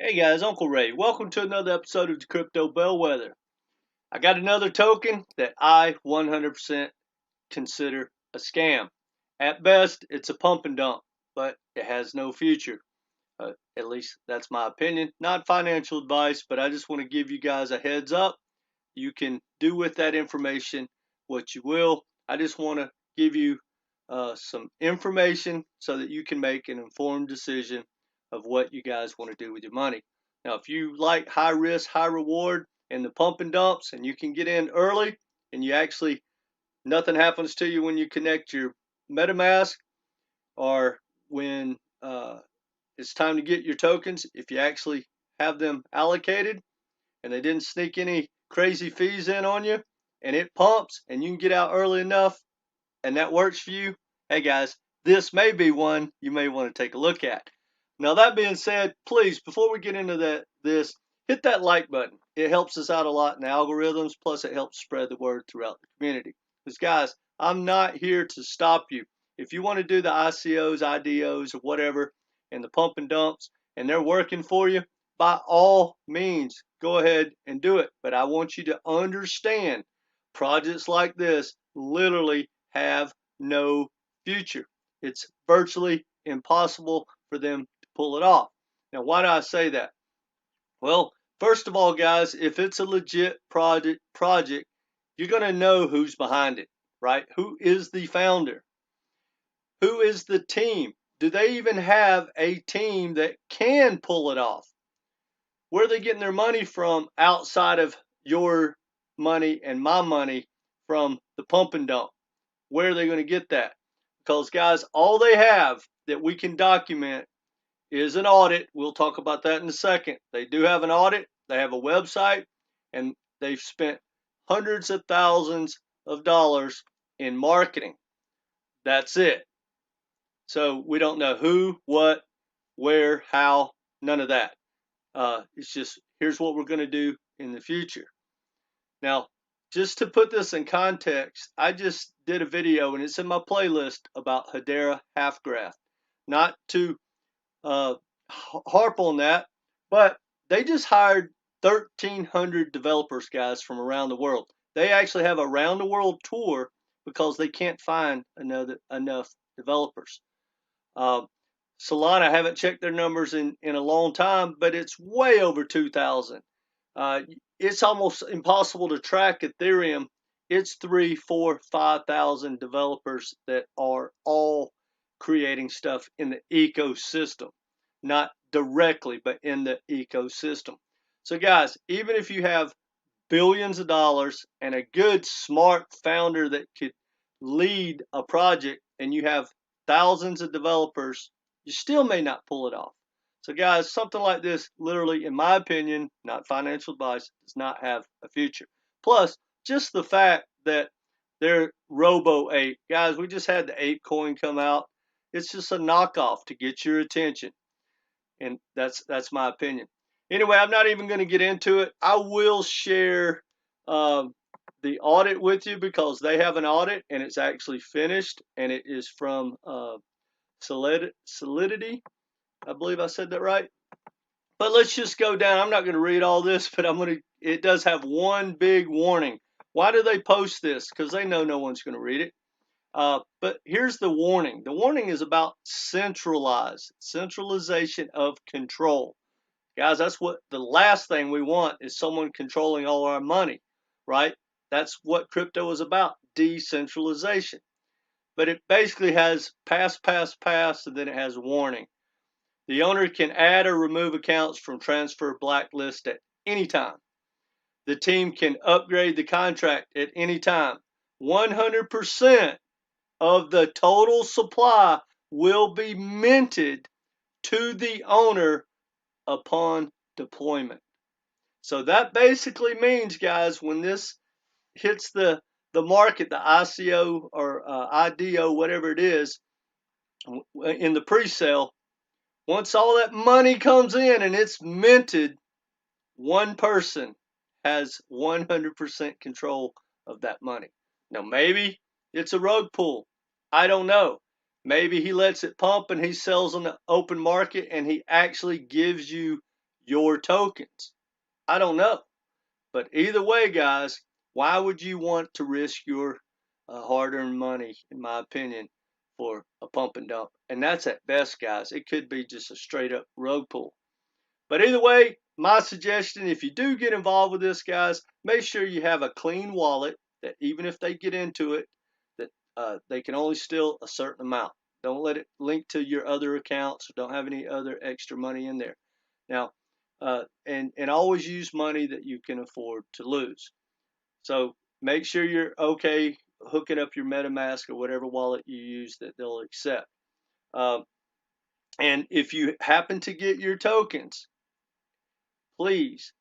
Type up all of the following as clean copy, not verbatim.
Hey guys, Uncle Ray. Welcome to another episode of the Crypto Bellwether. I got another token that I 100% consider a scam. At best, it's a pump and dump, but it has no future. At least that's my opinion. Not financial advice, but I just want to give you guys a heads up. You can do with that information what you will. I just want to give you some information so that you can make an informed decision of what you guys want to do with your money. Now, if you like high risk, high reward and the pump and dumps, and you can get in early and you actually, nothing happens to you when you connect your MetaMask or when it's time to get your tokens, if you actually have them allocated and they didn't sneak any crazy fees in on you and it pumps and you can get out early enough and that works for you, hey guys, this may be one you may want to take a look at. Now, that being said, please, before we get into this, hit that like button. It helps us out a lot in the algorithms, plus it helps spread the word throughout the community. Because guys, I'm not here to stop you. If you want to do the ICOs, IDOs, or whatever, and the pump and dumps, and they're working for you, by all means, go ahead and do it. But I want you to understand projects like this literally have no future. It's virtually impossible for them to pull it off. Now, why do I say that? Well, first of all, guys, if it's a legit project, you're going to know who's behind it, right? Who is the founder? Who is the team? Do they even have a team that can pull it off? Where are they getting their money from outside of your money and my money from the pump and dump? Where are they going to get that? Because, guys, all they have that we can document is an audit. We'll talk about that in a second. They do have an audit. They have a website, and they've spent hundreds of thousands of dollars in marketing. That's it. So we don't know who, what, where, how, none of that. It's just, here's what we're going to do in the future. Now, just to put this in context, I just did a video, and it's in my playlist, about Hedera Halfgraph. Not to harp on that, but they just hired 1,300 developers, guys, from around the world. They actually have a round the world tour because they can't find enough developers. Solana, I haven't checked their numbers in a long time, but it's way over 2,000. It's almost impossible to track Ethereum. It's 3, 4, 5,000 developers that are all creating stuff in the ecosystem, not directly, but in the ecosystem. So guys, even if you have billions of dollars and a good, smart founder that could lead a project, and you have thousands of developers, you still may not pull it off. So guys, something like this, literally, in my opinion, not financial advice, does not have a future. Plus, just the fact that they're Robo Ape. Guys, we just had the Ape coin come out. It's just a knockoff to get your attention. And that's my opinion. Anyway, I'm not even going to get into it. I will share the audit with you because they have an audit and it's actually finished, and it is from Solidity. I believe I said that right. But let's just go down. I'm not going to read all this, but it does have one big warning. Why do they post this? Because they know no one's going to read it. But here's the warning. The warning is about centralization of control. Guys, that's what the last thing we want is, someone controlling all our money, right? That's what crypto is about, decentralization. But it basically has pass, and then it has warning. The owner can add or remove accounts from transfer blacklist at any time. The team can upgrade the contract at any time. 100% of the total supply will be minted to the owner upon deployment. So that basically means, guys, when this hits the market, the ICO or IDO, whatever it is, in the pre-sale, once all that money comes in and it's minted, one person has 100% control of that money. Now, maybe it's a rug pull. I don't know. Maybe he lets it pump and he sells on the open market and he actually gives you your tokens. I don't know. But either way, guys, why would you want to risk your hard-earned money, in my opinion, for a pump and dump? And that's at best, guys. It could be just a straight-up rug pull. But either way, my suggestion, if you do get involved with this, guys, make sure you have a clean wallet that even if they get into it, that they can only steal a certain amount. Don't let it link to your other accounts. Or don't have any other extra money in there. Now, and always use money that you can afford to lose. So make sure you're okay hooking up your MetaMask or whatever wallet you use that they'll accept. And if you happen to get your tokens, please,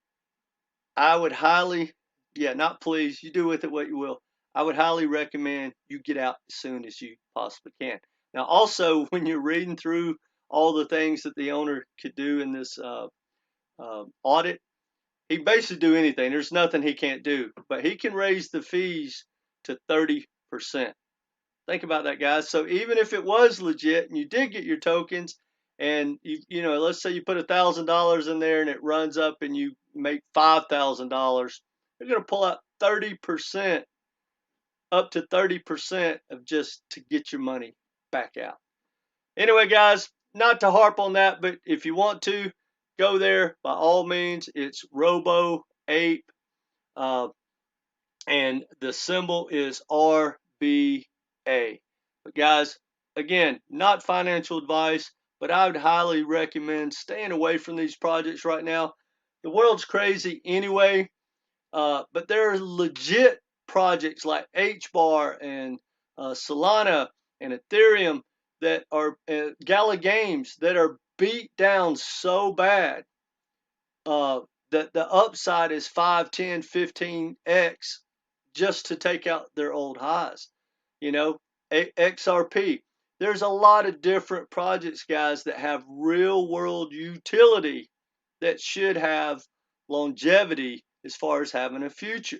I would highly, not please, you do with it what you will. I would highly recommend you get out as soon as you possibly can. Now, also, when you're reading through all the things that the owner could do in this audit, he basically do anything. There's nothing he can't do, but he can raise the fees to 30%. Think about that, guys. So even if it was legit and you did get your tokens, and you know, let's say you put $1,000 in there and it runs up and you make $5,000, they're going to pull out 30%, up to 30% of just to get your money back out. Anyway, guys, not to harp on that, but if you want to go there, by all means. It's Robo Ape, and the symbol is RBA. But guys, again, not financial advice, but I would highly recommend staying away from these projects right now. The world's crazy anyway, but there are legit projects like HBAR and Solana and Ethereum that are Gala Games that are beat down so bad that the upside is 5, 10, 15x just to take out their old highs. You know, XRP. There's a lot of different projects, guys, that have real world utility that should have longevity as far as having a future.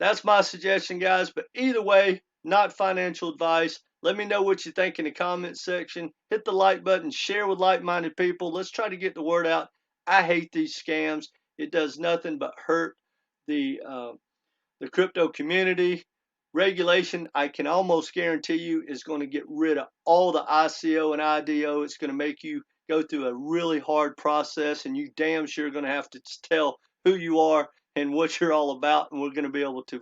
That's my suggestion, guys. But either way, not financial advice. Let me know what you think in the comments section. Hit the like button, share with like-minded people. Let's try to get the word out. I hate these scams. It does nothing but hurt the crypto community. Regulation, I can almost guarantee you, is going to get rid of all the ICO and IDO. It's going to make you go through a really hard process, and you damn sure are going to have to tell who you are and what you're all about, and we're going to be able to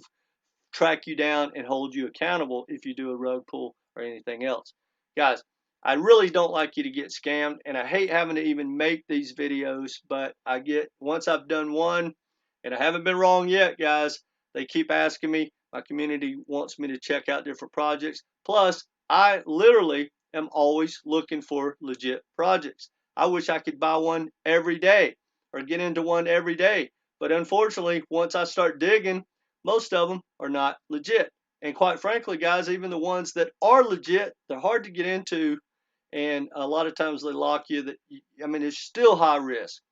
track you down and hold you accountable if you do a rug pull or anything else. Guys, I really don't like you to get scammed, and I hate having to even make these videos, but I get, once I've done one, and I haven't been wrong yet, guys, they keep asking me. My community wants me to check out different projects. Plus, I literally am always looking for legit projects. I wish I could buy one every day or get into one every day. But unfortunately, once I start digging, most of them are not legit. And quite frankly, guys, even the ones that are legit, they're hard to get into. And a lot of times they lock you. That, I mean, it's still high risk.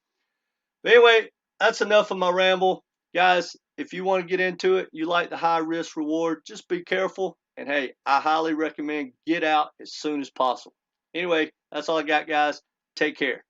But anyway, that's enough of my ramble. Guys, if you want to get into it, you like the high risk reward, just be careful. And hey, I highly recommend get out as soon as possible. Anyway, that's all I got, guys. Take care.